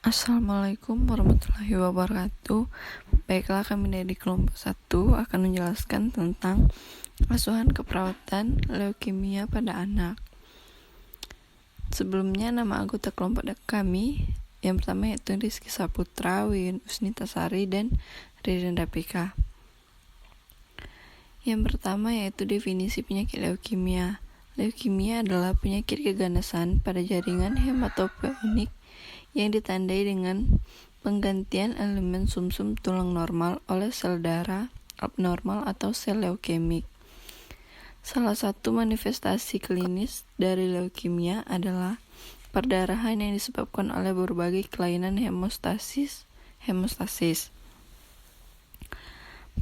Assalamualaikum warahmatullahi wabarakatuh. Baiklah, kami dari kelompok 1 akan menjelaskan tentang asuhan keperawatan leukemia pada anak. Sebelumnya, nama anggota kelompok kami yang pertama yaitu Rizky Saputra, Win Usnitasari, dan Ririn Rapika. Yang pertama yaitu definisi penyakit leukemia. Leukemia adalah penyakit keganasan pada jaringan hematopoietik yang ditandai dengan penggantian elemen sumsum tulang normal oleh sel darah abnormal atau sel leukemik. Salah satu manifestasi klinis dari leukemia adalah perdarahan yang disebabkan oleh berbagai kelainan hemostasis.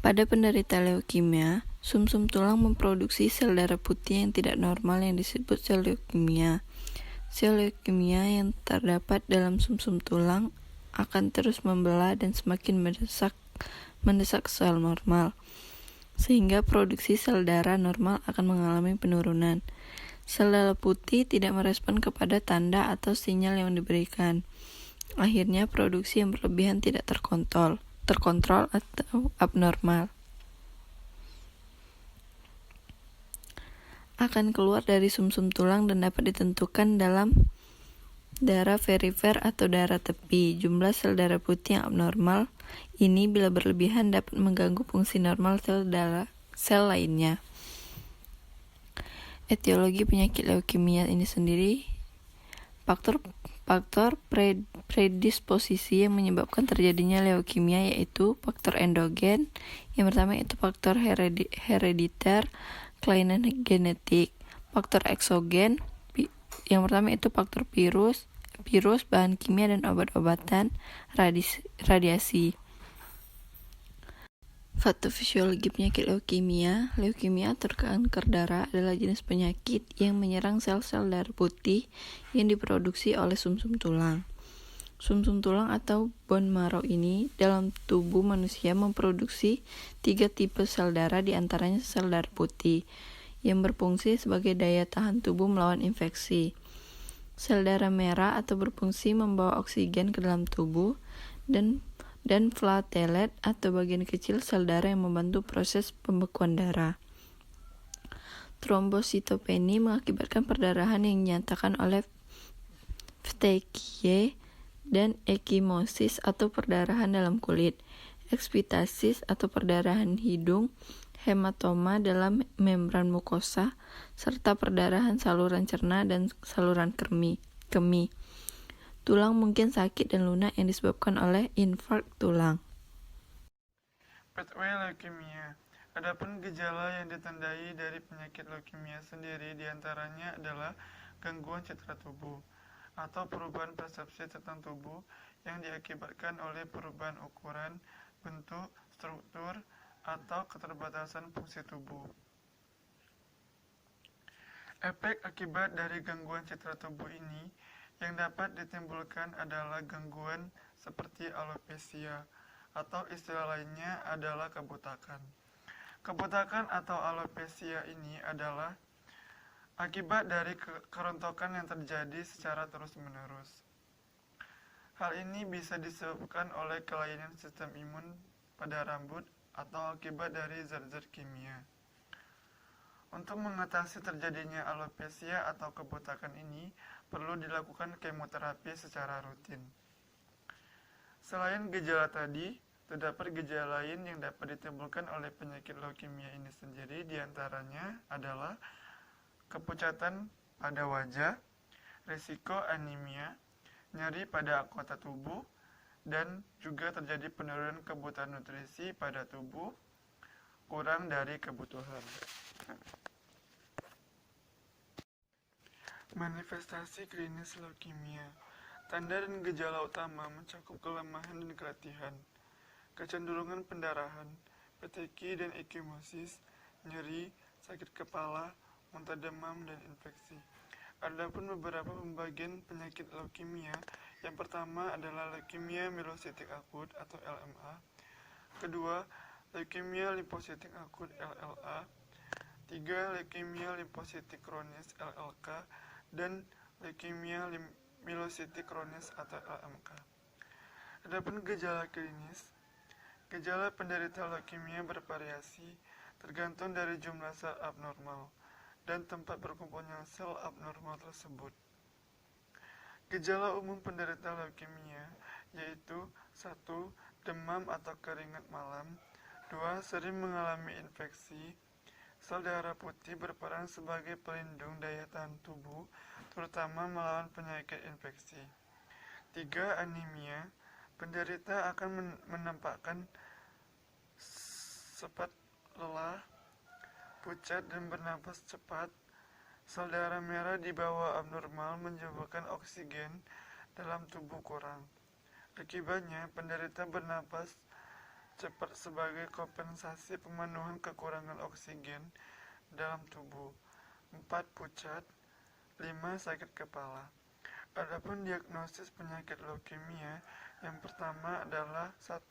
Pada penderita leukemia, sumsum tulang memproduksi sel darah putih yang tidak normal yang disebut sel leukemia. Sel leukemia yang terdapat dalam sumsum tulang akan terus membelah dan semakin mendesak sel normal, sehingga produksi sel darah normal akan mengalami penurunan. Sel darah putih tidak merespon kepada tanda atau sinyal yang diberikan. Akhirnya produksi yang berlebihan tidak terkontrol atau abnormal akan keluar dari sumsum tulang dan dapat ditentukan dalam darah perifer atau darah tepi. Jumlah sel darah putih yang abnormal ini bila berlebihan dapat mengganggu fungsi normal sel lainnya. Etiologi penyakit leukemia ini sendiri, faktor predisposisi yang menyebabkan terjadinya leukemia yaitu faktor endogen. Yang pertama yaitu faktor herediter, kelainan genetik. Faktor eksogen, yang pertama itu faktor virus, bahan kimia dan obat-obatan, radiasi. Faktor fisiologi penyakit leukemia. Leukemia atau kanker darah adalah jenis penyakit yang menyerang sel-sel darah putih yang diproduksi oleh sumsum tulang. Sumsum tulang atau bone marrow ini dalam tubuh manusia memproduksi 3 tipe sel darah, diantaranya sel darah putih yang berfungsi sebagai daya tahan tubuh melawan infeksi. Sel darah merah atau berfungsi membawa oksigen ke dalam tubuh, dan platelet atau bagian kecil sel darah yang membantu proses pembekuan darah. Trombositopeni mengakibatkan perdarahan yang dinyatakan oleh petekiae dan ekimosis atau perdarahan dalam kulit, ekspitasis atau perdarahan hidung, hematoma dalam membran mukosa, serta perdarahan saluran cerna dan saluran kemih. Tulang mungkin sakit dan lunak yang disebabkan oleh infark tulang. Pathway leukemia. Adapun gejala yang ditandai dari penyakit leukemia sendiri diantaranya adalah gangguan citra tubuh atau perubahan persepsi tentang tubuh yang diakibatkan oleh perubahan ukuran, bentuk, struktur, atau keterbatasan fungsi tubuh. Efek akibat dari gangguan citra tubuh ini yang dapat ditimbulkan adalah gangguan seperti alopecia, atau istilah lainnya adalah kebutakan. Kebutakan atau alopecia ini adalah akibat dari kerontokan yang terjadi secara terus-menerus. Hal ini bisa disebabkan oleh kelainan sistem imun pada rambut atau akibat dari zat-zat kimia. Untuk mengatasi terjadinya alopecia atau kebutakan ini, perlu dilakukan kemoterapi secara rutin. Selain gejala tadi, terdapat gejala lain yang dapat ditimbulkan oleh penyakit leukemia ini sendiri, diantaranya adalah kepucatan pada wajah, risiko anemia, nyeri pada anggota tubuh, dan juga terjadi penurunan kebutuhan nutrisi pada tubuh kurang dari kebutuhan. Manifestasi klinis leukemia. Tanda dan gejala utama mencakup kelemahan dan keletihan, kecenderungan pendarahan, peteki dan ekimosis, nyeri, sakit kepala, muntah demam, dan infeksi. Adapun beberapa pembagian penyakit leukemia, yang pertama adalah leukemia mielositik akut atau LMA, kedua leukemia limfositik akut LLA, 3 leukemia limfositik kronis LLK, dan leukemia mielositik kronis atau LMK. Adapun gejala klinis, gejala penderita leukemia bervariasi tergantung dari jumlah sel abnormal dan tempat berkumpulnya sel abnormal tersebut. Gejala umum penderita leukemia yaitu 1. Demam atau keringat malam. 2. Sering mengalami infeksi. Sel darah putih berperan sebagai pelindung daya tahan tubuh, terutama melawan penyakit infeksi. 3. Anemia. Penderita akan menampakkan cepat lelah, pucat dan bernapas cepat. Sel darah merah di bawah abnormal menyebabkan oksigen dalam tubuh kurang. Akibatnya, penderita bernapas cepat sebagai kompensasi pemenuhan kekurangan oksigen dalam tubuh. 4. Pucat. 5. Sakit kepala. Adapun diagnosis penyakit leukemia, yang pertama adalah 1.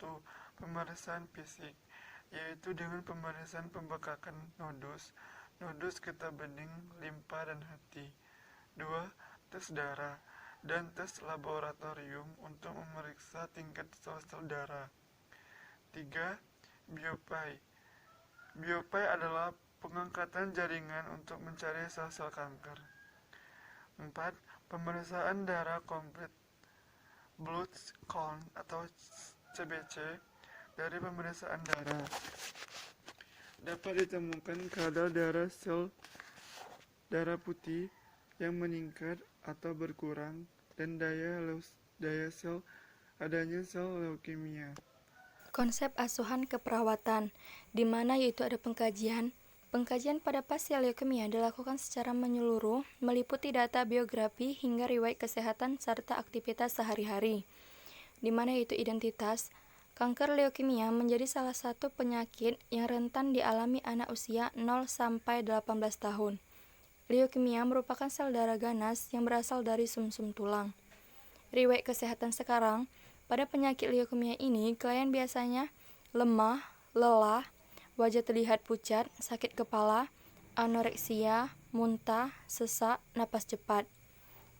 Pemeriksaan fisik, yaitu dengan pemeriksaan pembekakan nodus getah bening, limpa, dan hati. 2. Tes darah dan tes laboratorium untuk memeriksa tingkat sel-sel darah. 3. Biopai. Biopai adalah pengangkatan jaringan untuk mencari sel-sel kanker. 4. Pemeriksaan darah komplit blood count atau CBC. Dari pemeriksaan darah dapat ditemukan kadar darah sel darah putih yang meningkat atau berkurang dan daya sel adanya sel leukemia. Konsep asuhan keperawatan, di mana yaitu ada pengkajian. Pengkajian pada pasien leukemia dilakukan secara menyeluruh, meliputi data biografi hingga riwayat kesehatan serta aktivitas sehari-hari, di mana yaitu identitas. Kanker leukemia menjadi salah satu penyakit yang rentan dialami anak usia 0 sampai 18 tahun. Leukemia merupakan sel darah ganas yang berasal dari sumsum tulang. Riwayat kesehatan sekarang, pada penyakit leukemia ini, klien biasanya lemah, lelah, wajah terlihat pucat, sakit kepala, anoreksia, muntah, sesak, napas cepat.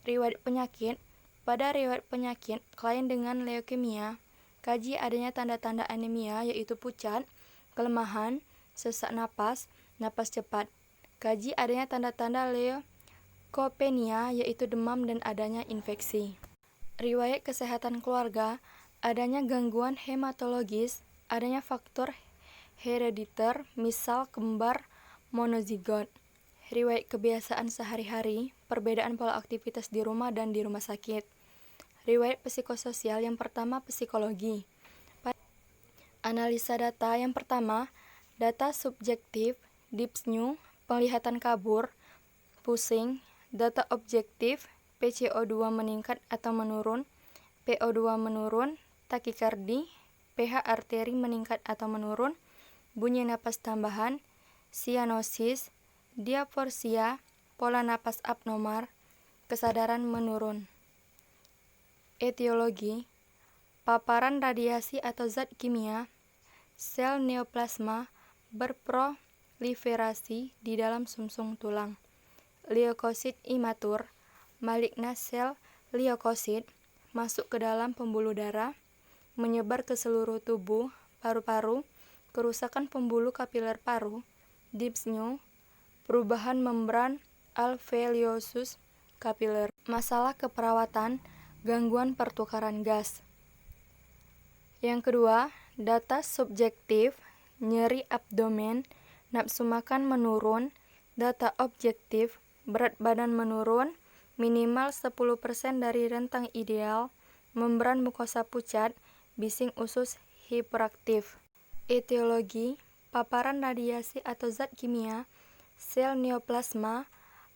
Riwayat penyakit, pada riwayat penyakit, klien dengan leukemia, kaji adanya tanda-tanda anemia yaitu pucat, kelemahan, sesak napas, napas cepat. Kaji adanya tanda-tanda leukopenia yaitu demam dan adanya infeksi. Riwayat kesehatan keluarga, adanya gangguan hematologis, adanya faktor herediter, misal kembar monozigot. Riwayat kebiasaan sehari-hari, perbedaan pola aktivitas di rumah dan di rumah sakit. Riwayat psikososial, yang pertama psikologi. Analisa data yang pertama, data subjektif, dyspnea, penglihatan kabur, pusing. Data objektif, PCO2 meningkat atau menurun, PO2 menurun, takikardi, pH arteri meningkat atau menurun, bunyi napas tambahan, sianosis, diaforsia, pola napas abnormal, kesadaran menurun. Etiologi, paparan radiasi atau zat kimia, sel neoplasma berproliferasi di dalam sumsum tulang. Leukosit imatur, maligna sel leukosit, masuk ke dalam pembuluh darah, menyebar ke seluruh tubuh, paru-paru, kerusakan pembuluh kapiler paru, dyspnea, perubahan membran alveolosus kapiler. Masalah keperawatan, gangguan pertukaran gas. Yang kedua, data subjektif, nyeri abdomen, nafsu makan menurun. Data objektif, berat badan menurun, minimal 10% dari rentang ideal, membran mukosa pucat, bising usus hiperaktif. Etiologi, paparan radiasi atau zat kimia, sel neoplasma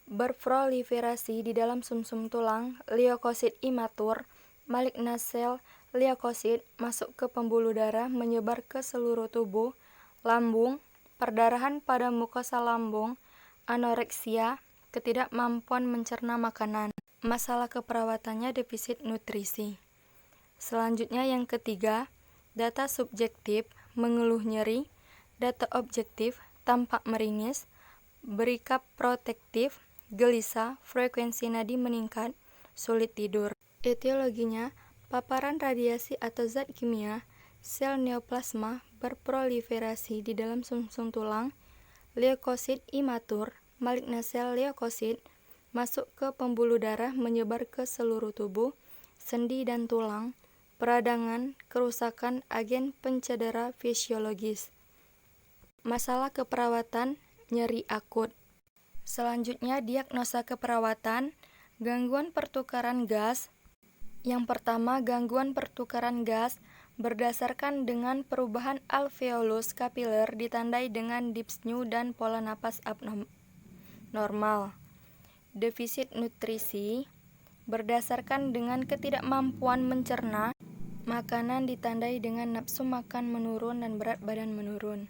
berproliferasi di dalam sumsum tulang, leukosit imatur, maligna sel leukosit, masuk ke pembuluh darah, menyebar ke seluruh tubuh, lambung, perdarahan pada mukosa lambung, anoreksia, ketidakmampuan mencerna makanan. Masalah keperawatannya defisit nutrisi. Selanjutnya yang ketiga, data subjektif, mengeluh nyeri. Data objektif, tampak meringis, berikap protektif, gelisah, frekuensi nadi meningkat, sulit tidur. Etiologinya, Paparan radiasi atau zat kimia, sel neoplasma berproliferasi di dalam sumsum tulang, leukosit imatur, maligna sel leukosit, masuk ke pembuluh darah menyebar ke seluruh tubuh, sendi dan tulang, peradangan, kerusakan agen pencedera fisiologis. Masalah keperawatan, nyeri akut. Selanjutnya, diagnosa keperawatan, gangguan pertukaran gas. Yang pertama, gangguan pertukaran gas berdasarkan dengan perubahan alveolus kapiler ditandai dengan dyspnea dan pola napas abnormal. Defisit nutrisi berdasarkan dengan ketidakmampuan mencerna makanan ditandai dengan nafsu makan menurun dan berat badan menurun.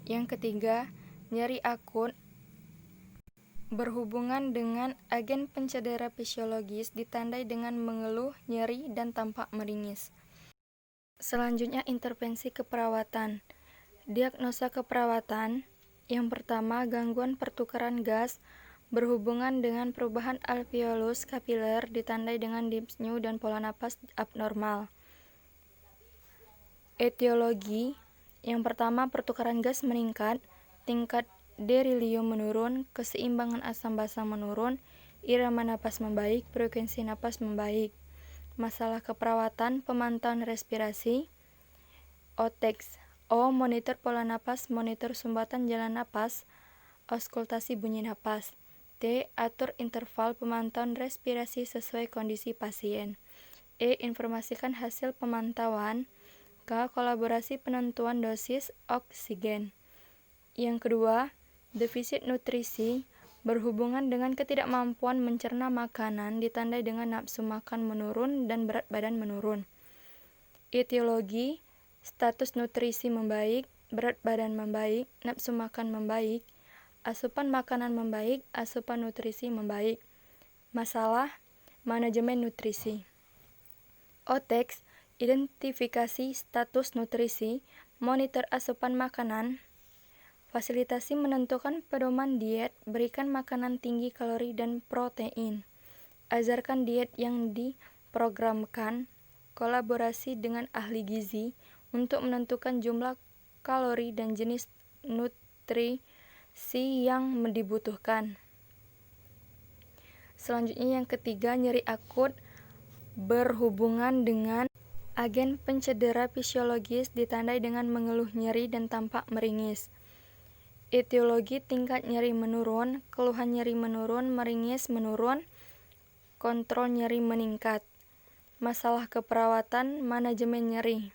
Yang ketiga, nyeri akut berhubungan dengan agen pencedera fisiologis ditandai dengan mengeluh, nyeri, dan tampak meringis. Selanjutnya, intervensi keperawatan. Diagnosa keperawatan. Yang pertama, gangguan pertukaran gas berhubungan dengan perubahan alveolus kapiler ditandai dengan dyspnea dan pola napas abnormal. Etiologi. Yang pertama, pertukaran gas meningkat, tingkat berilium menurun, keseimbangan asam basa menurun, irama napas membaik, frekuensi napas membaik. Masalah keperawatan, pemantauan respirasi. OTEX. O. Monitor pola napas, monitor sumbatan jalan napas, auskultasi bunyi napas. T. Atur interval pemantauan respirasi sesuai kondisi pasien. E. Informasikan hasil pemantauan. K. Kolaborasi penentuan dosis oksigen. Yang kedua, defisit nutrisi berhubungan dengan ketidakmampuan mencerna makanan ditandai dengan nafsu makan menurun dan berat badan menurun. Etiologi, status nutrisi membaik, berat badan membaik, nafsu makan membaik, asupan makanan membaik, asupan nutrisi membaik. Masalah, manajemen nutrisi. OTEX, identifikasi status nutrisi, monitor asupan makanan, fasilitasi menentukan pedoman diet, berikan makanan tinggi kalori dan protein, ajarkan diet yang diprogramkan, kolaborasi dengan ahli gizi untuk menentukan jumlah kalori dan jenis nutrisi yang dibutuhkan. Selanjutnya yang ketiga, nyeri akut berhubungan dengan agen pencedera fisiologis ditandai dengan mengeluh nyeri dan tampak meringis. Etiologi, tingkat nyeri menurun, keluhan nyeri menurun, meringis menurun, kontrol nyeri meningkat. Masalah keperawatan, manajemen nyeri.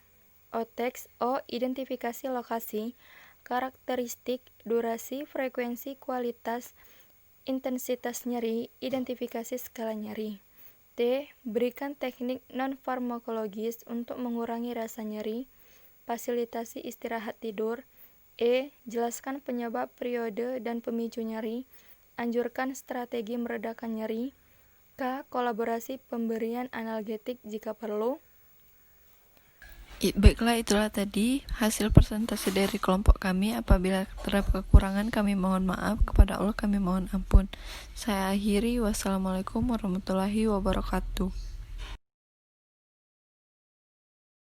OTEX. O. Identifikasi lokasi, karakteristik, durasi, frekuensi, kualitas, intensitas nyeri, identifikasi skala nyeri. T. Berikan teknik non-farmakologis untuk mengurangi rasa nyeri, fasilitasi istirahat tidur. E. Jelaskan penyebab, periode, dan pemicu nyeri. Anjurkan strategi meredakan nyeri. K. Kolaborasi pemberian analgetik jika perlu. Baiklah, itulah tadi hasil presentasi dari kelompok kami. Apabila terdapat kekurangan, kami mohon maaf. Kepada Allah kami mohon ampun. Saya akhiri. Wassalamualaikum warahmatullahi wabarakatuh.